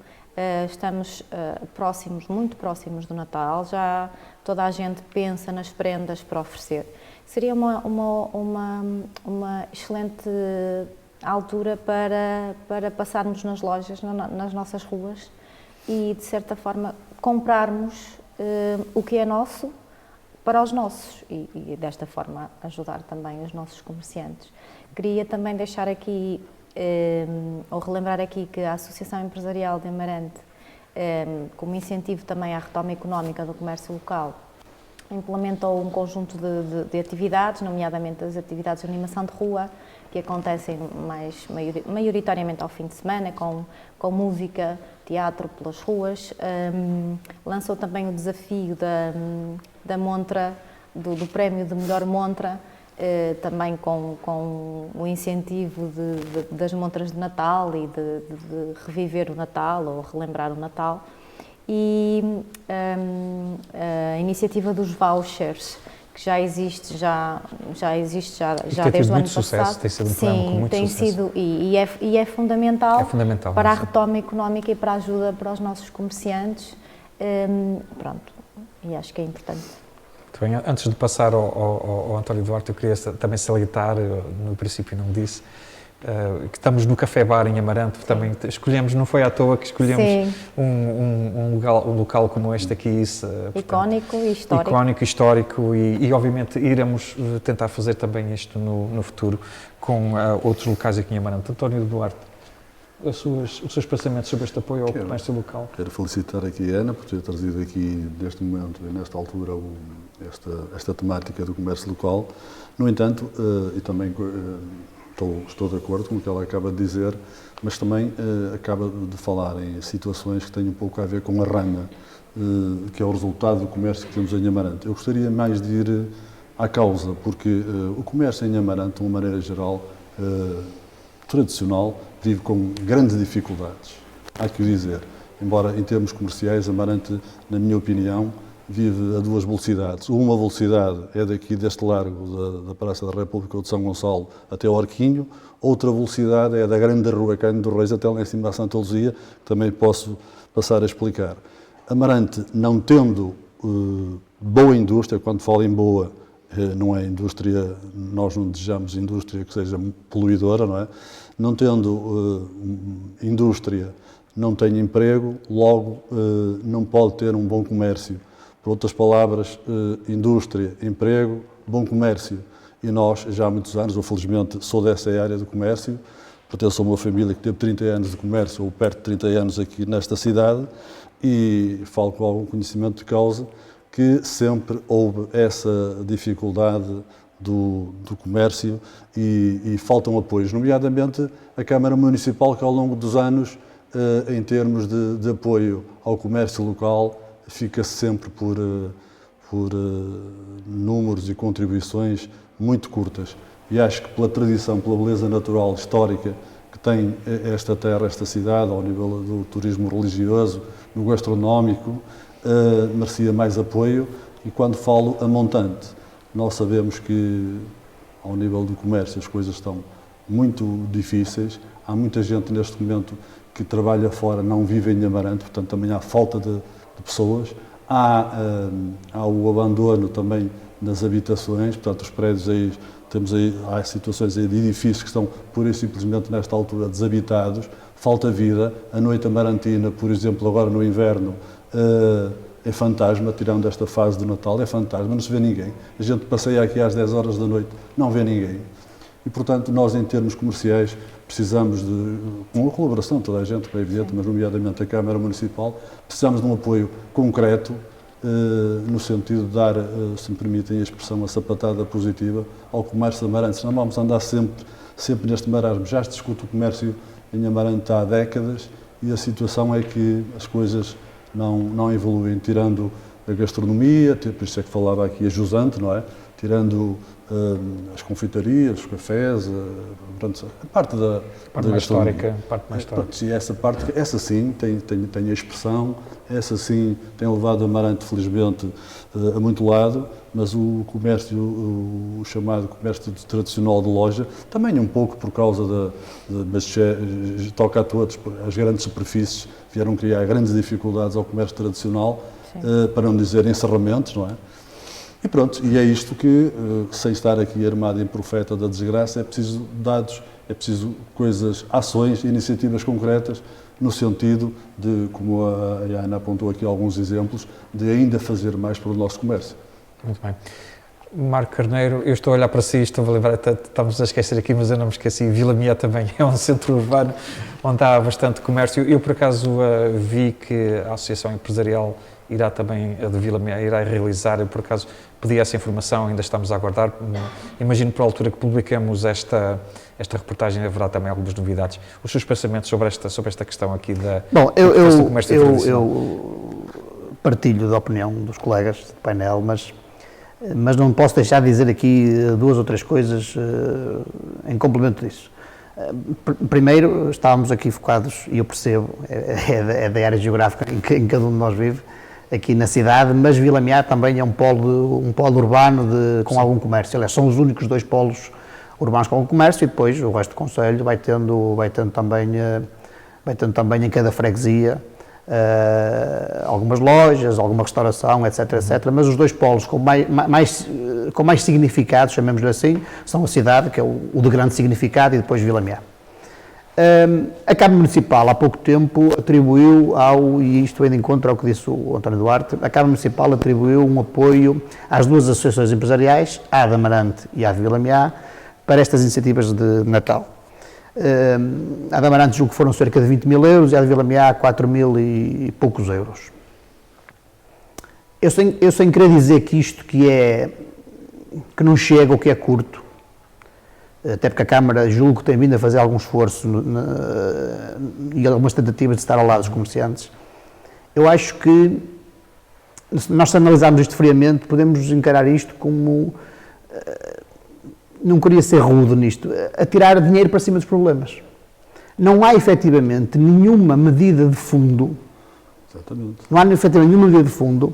Estamos muito próximos do Natal, já toda a gente pensa nas prendas para oferecer. Seria uma excelente altura para passarmos nas lojas, nas nossas ruas e, de certa forma, comprarmos o que é nosso para os nossos e desta forma ajudar também os nossos comerciantes. Queria também deixar aqui ou relembrar aqui que a Associação Empresarial de Amarante, como incentivo também à retoma económica do comércio local, implementou um conjunto de atividades, nomeadamente as atividades de animação de rua, que acontecem maioritariamente ao fim de semana, com música, teatro pelas ruas. Lançou também o desafio da montra, do prémio de melhor montra, também com o incentivo das montras de Natal e de reviver o Natal ou relembrar o Natal. E a iniciativa dos vouchers, que já existe desde o ano passado. Tem sido um programa com muito tem sucesso. sido e é fundamental, É fundamental, para a sim. retoma económica e para a ajuda para os nossos comerciantes. Pronto, e acho que é importante. Muito bem. Antes de passar ao António Duarte, eu queria também salientar, no princípio não disse, que estamos no Café Bar em Amarante, também escolhemos, não foi à toa que escolhemos Sim. um local como este aqui, isso, Icónico e histórico. icónico, histórico e obviamente iremos tentar fazer também isto no futuro com outros locais aqui em Amarante. António Duarte, os seus pensamentos sobre este apoio ao comércio local? Quero felicitar aqui a Ana por ter trazido aqui, neste momento e nesta altura, esta temática do comércio local. No entanto, e também estou de acordo com o que ela acaba de dizer, mas também acaba de falar em situações que têm um pouco a ver com a rama, que é o resultado do comércio que temos em Amarante. Eu gostaria mais de ir à causa, porque o comércio em Amarante, de uma maneira geral, tradicional, vive com grandes dificuldades, há que o dizer. Embora em termos comerciais, Amarante, na minha opinião, vive a duas velocidades. Uma velocidade é daqui deste largo da Praça da República ou de São Gonçalo até ao Arquinho, outra velocidade é da Grande Rua Cândido dos Reis até lá em cima da Santa Luzia, que também posso passar a explicar. Amarante, não tendo boa indústria, quando falo em boa, não é indústria, nós não desejamos indústria que seja poluidora, não é? Não tendo indústria, não tem emprego, logo não pode ter um bom comércio. Por outras palavras, indústria, emprego, bom comércio. E nós, já há muitos anos, eu felizmente sou dessa área do comércio, pertenço a uma família que teve 30 anos de comércio, ou perto de 30 anos aqui nesta cidade, e falo com algum conhecimento de causa, que sempre houve essa dificuldade do comércio e faltam apoios, nomeadamente a Câmara Municipal, que ao longo dos anos, em termos de apoio ao comércio local, fica sempre por números e contribuições muito curtas. E acho que pela tradição, pela beleza natural, histórica que tem esta terra, esta cidade, ao nível do turismo religioso, no gastronómico, merecia mais apoio. E quando falo a montante, nós sabemos que ao nível do comércio as coisas estão muito difíceis. Há muita gente neste momento que trabalha fora, não vive em Amarante, portanto também há falta de pessoas. Há o abandono também das habitações, portanto os prédios aí, há situações aí de edifícios que estão pura e simplesmente nesta altura desabitados, falta vida. A noite amarantina, por exemplo, agora no inverno, é fantasma, tirando esta fase do Natal, é fantasma, não se vê ninguém. A gente passeia aqui às 10 horas da noite, não vê ninguém. E, portanto, nós, em termos comerciais, precisamos de, com a colaboração de toda a gente, é evidente, mas nomeadamente a Câmara Municipal, precisamos de um apoio concreto, no sentido de dar, se me permitem a expressão, a sapatada positiva ao comércio de Amarante. Senão vamos andar sempre neste marasmo. Já se discute o comércio em Amarante há décadas e a situação é que as coisas não evoluem, tirando a gastronomia, por isso é que falava aqui a jusante, não é? Tirando as confeitarias, os cafés, a parte da mais histórica, parte mais histórica. E essa sim tem a expressão, essa sim tem levado Amarante, felizmente, a muito lado, mas o comércio, o chamado comércio tradicional de loja, também um pouco por causa mas toca a todos, as grandes superfícies vieram criar grandes dificuldades ao comércio tradicional, para não dizer encerramentos, não é? E pronto, e é isto que, sem estar aqui armado em profeta da desgraça, é preciso dados, é preciso coisas, ações, iniciativas concretas, no sentido de, como a Ana apontou aqui alguns exemplos, de ainda fazer mais para o nosso comércio. Muito bem. Marco Carneiro, eu estou a olhar para si, estou a lembrar, estávamos a esquecer aqui, mas eu não me esqueci, Vila Mié também é um centro urbano onde há bastante comércio. Eu, por acaso, vi que a Associação Empresarial irá também, a de Vila Mié, irá realizar, eu, por acaso, pedi essa informação, ainda estamos a aguardar. Imagino, por a altura que publicamos esta reportagem, haverá também algumas novidades. Os seus pensamentos sobre esta questão aqui do comércio tradicional? Eu partilho da opinião dos colegas de painel, mas não posso deixar de dizer aqui duas ou três coisas em complemento disso. Primeiro, estávamos aqui focados, e eu percebo, é da área geográfica em que cada um de nós vive, aqui na cidade, mas Vila Mié também é um polo urbano com algum comércio. Aliás, são os únicos dois polos urbanos com algum comércio e depois o resto do concelho vai tendo também em cada freguesia algumas lojas, alguma restauração, etc, etc. Mas os dois polos com mais significado, chamemos-lhe assim, são a cidade, que é o de grande significado, e depois Vila Mié. A Câmara Municipal, há pouco tempo, atribuiu e isto vem de encontro ao que disse o António Duarte, a Câmara Municipal atribuiu um apoio às duas associações empresariais, a de Amarante e a de Vila Meá, para estas iniciativas de Natal. A de Amarante julgo que foram cerca de 20 mil euros e a de Vila Meá 4 mil e poucos euros. Eu sem querer dizer que isto que não chega ou que é curto, até porque a Câmara julgo que tem vindo a fazer algum esforço e algumas tentativas de estar ao lado dos comerciantes, eu acho que, nós se analisarmos isto friamente, podemos encarar isto como, não queria ser rude nisto, a tirar dinheiro para cima dos problemas. Não há efetivamente nenhuma medida de fundo, Exatamente. não há efetivamente nenhuma medida de fundo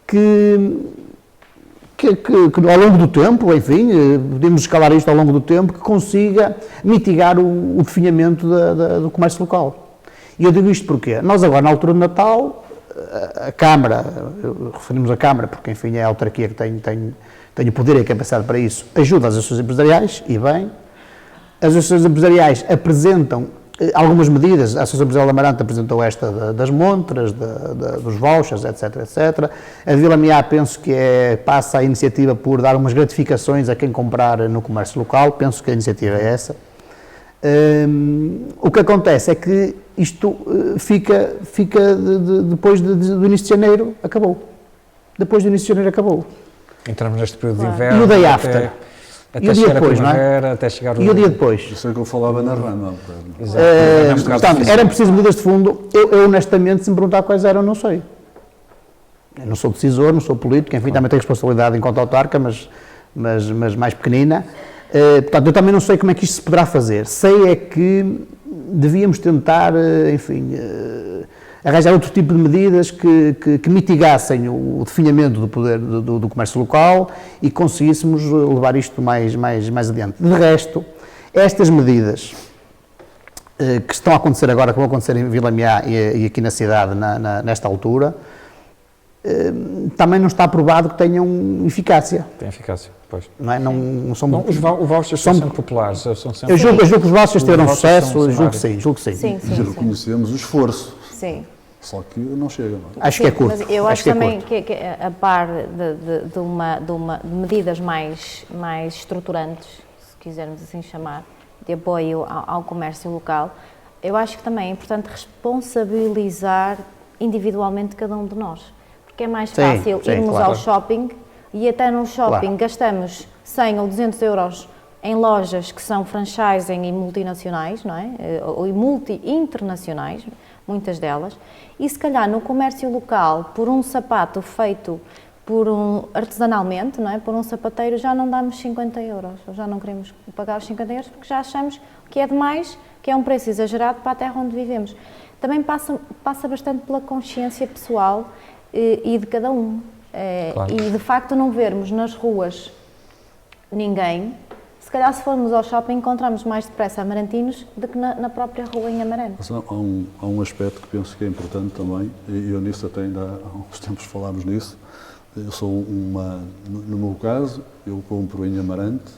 que ao longo do tempo, enfim, podemos escalar isto ao longo do tempo, que consiga mitigar o definhamento do comércio local. E eu digo isto porque nós agora, na altura do Natal, a Câmara, referimos a Câmara porque, enfim, é a autarquia que tem o poder e a capacidade para isso, ajuda as associações empresariais, e bem, as associações empresariais apresentam algumas medidas, a Associação Empresarial de Amarante apresentou esta das montras, dos vouchers, etc, etc. A Vila Meá penso que passa a iniciativa por dar umas gratificações a quem comprar no comércio local, penso que a iniciativa é essa. O que acontece é que isto fica depois do início de janeiro, acabou. Depois do início de janeiro acabou. Entramos neste período de Claro. inverno. E o day after? Até E o dia chegar depois, a não é? primavera, até chegar E o dia depois? Isso é que eu falava na rama. Exato. Portanto, eram precisas medidas de fundo. Eu honestamente, se me perguntar quais eram, não sei. Eu não sou decisor, não sou político, enfim, também tenho responsabilidade enquanto autarca, mas mais pequenina. Portanto, eu também não sei como é que isto se poderá fazer. Sei é que devíamos tentar, enfim, arranjar outro tipo de medidas que mitigassem o definhamento do poder do comércio local e conseguíssemos levar isto mais adiante. De resto, estas medidas que estão a acontecer agora, que vão acontecer em Vila Meá e aqui na cidade, nesta altura, também não está provado que tenham eficácia. Tem eficácia, pois. Não é? Não são... Bom, os vouchers são sempre populares. São sempre... Eu julgo que os vouchers tiveram Os vouchers sucesso, são julgo que sim. Sim, E reconhecemos o esforço, sim. só que não chega. Não é? Acho que é curto. Mas eu acho que é também curto. que a par de medidas mais estruturantes, se quisermos assim chamar, de apoio ao comércio local, eu acho que também é importante responsabilizar individualmente cada um de nós. Porque é mais fácil irmos claro. ao shopping e até no shopping Claro. gastamos 100 ou 200 euros em lojas que são franchising e multinacionais, não é? E multi-internacionais, muitas delas, e se calhar no comércio local, por um sapato feito artesanalmente, não é? Por um sapateiro, já não damos 50 euros, ou já não queremos pagar os 50 euros porque já achamos que é demais, que é um preço exagerado para a terra onde vivemos. Também passa bastante pela consciência pessoal e de cada um. Claro. E de facto não vermos nas ruas ninguém. Se calhar se formos ao shopping encontramos mais depressa amarantinos do que na própria rua em Amarante. Mas há um aspecto que penso que é importante também, e eu nisso até ainda há uns tempos falámos nisso. Eu sou no meu caso, eu compro em Amarante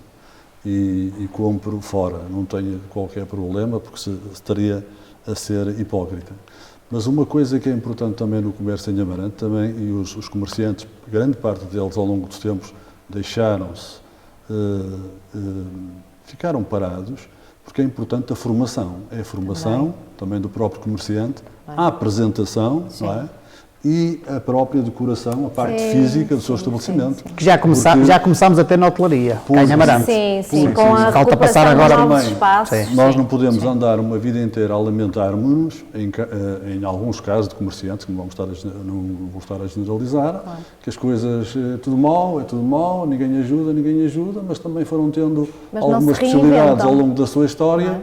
e compro fora, não tenho qualquer problema, porque estaria a ser hipócrita. Mas uma coisa que é importante também no comércio em Amarante, também, e os comerciantes, grande parte deles ao longo dos tempos, deixaram-se, ficaram parados, porque é importante a formação. É a formação também do próprio comerciante, a apresentação, não é? E a própria decoração, a parte física do seu estabelecimento. Que já começámos a ter na hotelaria, cá em Amarante. Sim, com a Falta passar recuperação agora de novos também. espaços. Nós não podemos andar uma vida inteira a lamentar-nos, em alguns casos de comerciantes, que não vou estar a generalizar, que as coisas é tudo mau, ninguém ajuda, mas também foram tendo algumas possibilidades ao longo da sua história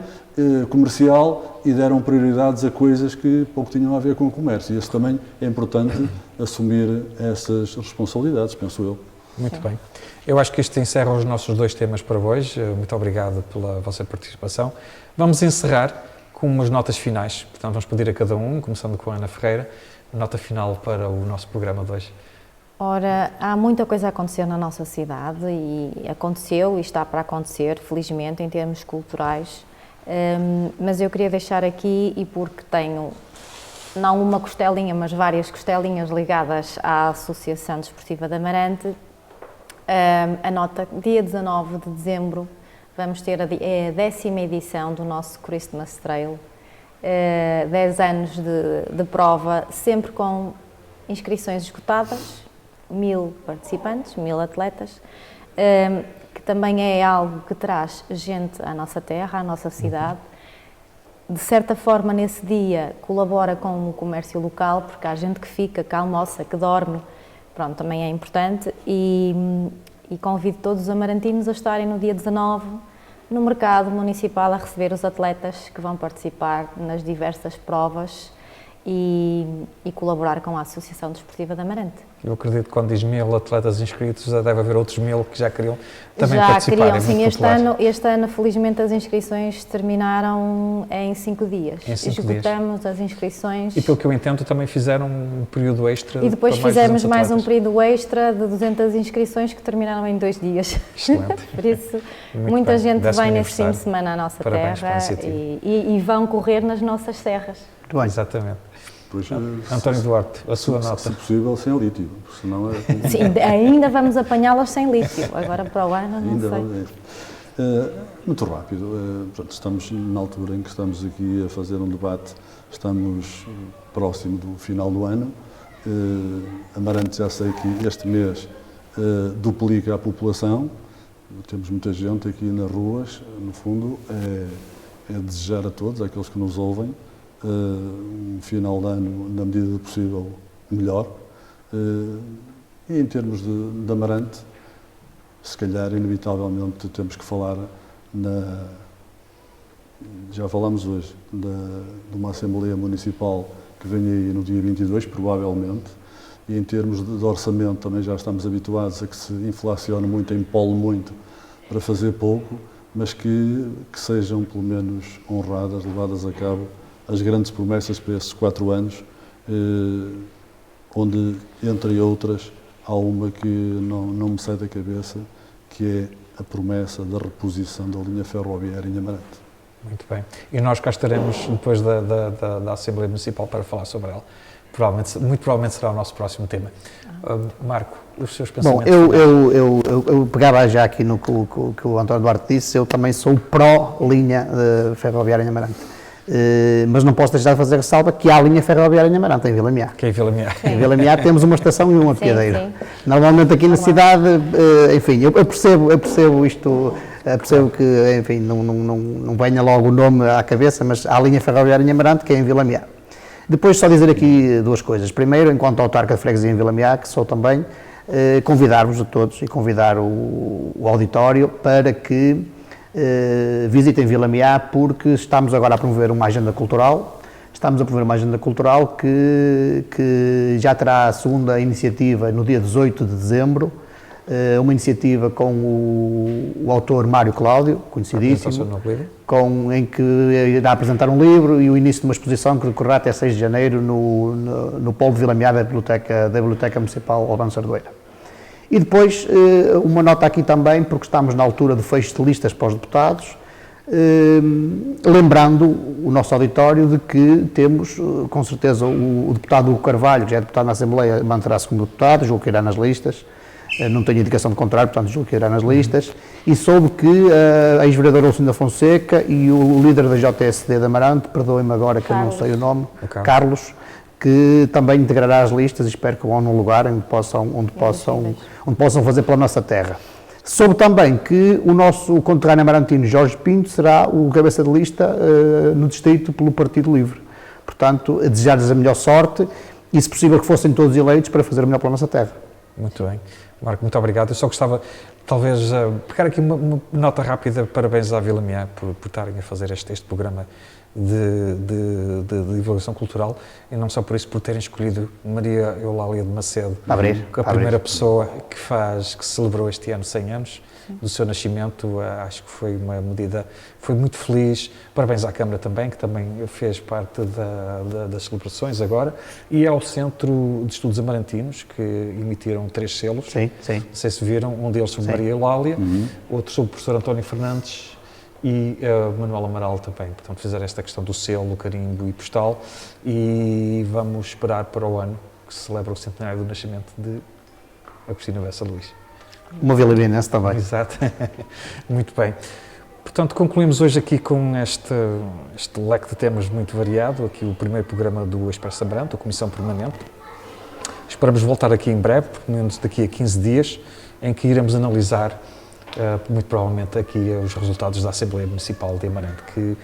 comercial e deram prioridades a coisas que pouco tinham a ver com o comércio. E isso também é importante assumir essas responsabilidades, penso eu. Muito bem. Eu acho que isto encerra os nossos dois temas para hoje. Muito obrigado pela vossa participação. Vamos encerrar com umas notas finais. Portanto, vamos pedir a cada um, começando com a Ana Ferreira, nota final para o nosso programa de hoje. Ora, há muita coisa a acontecer na nossa cidade e aconteceu e está para acontecer, felizmente, em termos culturais. Mas eu queria deixar aqui, e porque tenho não uma costelinha, mas várias costelinhas ligadas à Associação Desportiva de Amarante, a nota, dia 19 de dezembro, vamos ter a 10ª edição do nosso Christmas Trail, 10 anos de prova, sempre com inscrições esgotadas, 1000 participantes, 1000 atletas, que também é algo que traz gente à nossa terra, à nossa cidade. De certa forma, nesse dia, colabora com o comércio local, porque há gente que fica, que almoça, que dorme, pronto, também é importante, e convido todos os amarantinos a estarem no dia 19 no mercado municipal a receber os atletas que vão participar nas diversas provas e colaborar com a Associação Desportiva de Amarante. Eu acredito que quando diz 1000 atletas inscritos, já deve haver outros 1000 que já queriam também já participar. queriam, É sim, muito este ano felizmente as inscrições terminaram em 5 dias. Em 5 dias. Esgotamos as inscrições. E pelo que eu entendo, também fizeram um período extra. E depois para mais fizemos 200 mais um atletas. período extra de 200 inscrições que terminaram em 2 dias. Excelente. Por isso, Muito muita bem. gente 10º vem nesse fim de aniversário. semana à nossa Parabéns pela terra iniciativa. e vão correr nas nossas serras. Muito bem. Exatamente. Pois, António Duarte, a sua se nota. possível, sem lítio, porque senão é... Sim, ainda vamos apanhá-las sem lítio. Agora para o ano, não Ainda sei. muito rápido. Portanto, estamos na altura em que estamos aqui a fazer um debate, estamos próximo do final do ano. Amarante, já sei que este mês duplica a população, temos muita gente aqui nas ruas. No fundo, é desejar a todos, àqueles que nos ouvem, um final de ano, na medida do possível, melhor. E em termos de Amarante, se calhar, inevitavelmente, temos que falar já falámos hoje, de uma Assembleia Municipal que vem aí no dia 22, provavelmente, e em termos de orçamento também já estamos habituados a que se inflacione muito, empole muito, para fazer pouco, mas que sejam, pelo menos, honradas, levadas a cabo as grandes promessas para esses 4 anos, onde, entre outras, há uma que não me sai da cabeça, que é a promessa da reposição da linha ferroviária em Amarante. Muito bem. E nós cá estaremos depois da Assembleia Municipal para falar sobre ela. Muito provavelmente será o nosso próximo tema. Marco, os seus Bom, pensamentos? eu pegava já aqui no que o António Duarte disse. Eu também sou pró-linha ferroviária em Amarante. Mas não posso deixar de fazer ressalva que há a linha ferroviária em Amarante, em Vila Miar. Que é Vila Miar. Em Vila Miar temos uma estação e uma piadeira. Sim. Normalmente aqui na cidade, enfim, eu percebo isto, percebo que, enfim, não venha logo o nome à cabeça, mas há a linha ferroviária em Amarante, que é em Vila Miar. Depois, só dizer aqui 2 coisas. Primeiro, enquanto autarca de freguesia em Vila Miar, que sou também, convidar-vos a todos e convidar o auditório para que visitem Vila Miar, porque estamos agora a promover uma agenda cultural. Estamos a promover uma agenda cultural que já terá a 2ª iniciativa no dia 18 de dezembro, uma iniciativa com o autor Mário Cláudio, conhecidíssimo, em que irá apresentar um livro e o início de uma exposição que decorrerá até 6 de janeiro no Polo de Vila Miar da Biblioteca Municipal Albano Sardoeira. E depois, uma nota aqui também, porque estamos na altura do fecho de listas para os deputados, lembrando o nosso auditório de que temos, com certeza, o deputado Hugo Carvalho, que já é deputado na Assembleia, manterá segundo deputado, julgo que irá nas listas, não tenho indicação de contrário, portanto julgo que irá nas listas, e soube que a ex-vereadora Lucinda Fonseca e o líder da JSD de Amarante, perdoem-me agora que eu não sei o nome, Carlos, que também integrará as listas e espero que vão num lugar onde possam fazer pela nossa terra. Soube também que o nosso conterrâneo amarantino Jorge Pinto será o cabeça de lista no distrito pelo Partido Livre. Portanto, a desejar-lhes a melhor sorte e, se possível, que fossem todos eleitos para fazer o melhor pela nossa terra. Muito bem. Marco, muito obrigado. Eu só gostava, talvez, pegar aqui uma nota rápida. Parabéns à Vila Miar por estarem a fazer este programa de divulgação cultural, e não só por isso, por terem escolhido Maria Eulália de Macedo, a primeira pessoa que celebrou este ano 100 anos do seu nascimento. Acho que foi uma medida, foi muito feliz. Parabéns à Câmara também, que também fez parte das celebrações agora, e ao Centro de Estudos Amarantinos, que emitiram 3 selos. Sim. Não sei se viram, um deles sobre Maria Eulália, outro sobre o professor António Fernandes, e Manuel Amaral também, portanto, fizeram esta questão do selo, carimbo e postal, e vamos esperar para o ano que se celebra o centenário do nascimento de Agostinho Bessa Luís. Uma Vila Benense também. Exato. Muito bem. Portanto, concluímos hoje aqui com este leque de temas muito variado, aqui o primeiro programa do Expresso Abrantes, a Comissão Permanente. Esperamos voltar aqui em breve, pelo menos daqui a 15 dias, em que iremos analisar, muito provavelmente, aqui os resultados da Assembleia Municipal de Amarante, que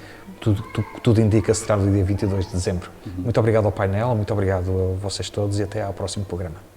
tudo indica será no dia 22 de dezembro. Muito obrigado ao painel, muito obrigado a vocês todos e até ao próximo programa.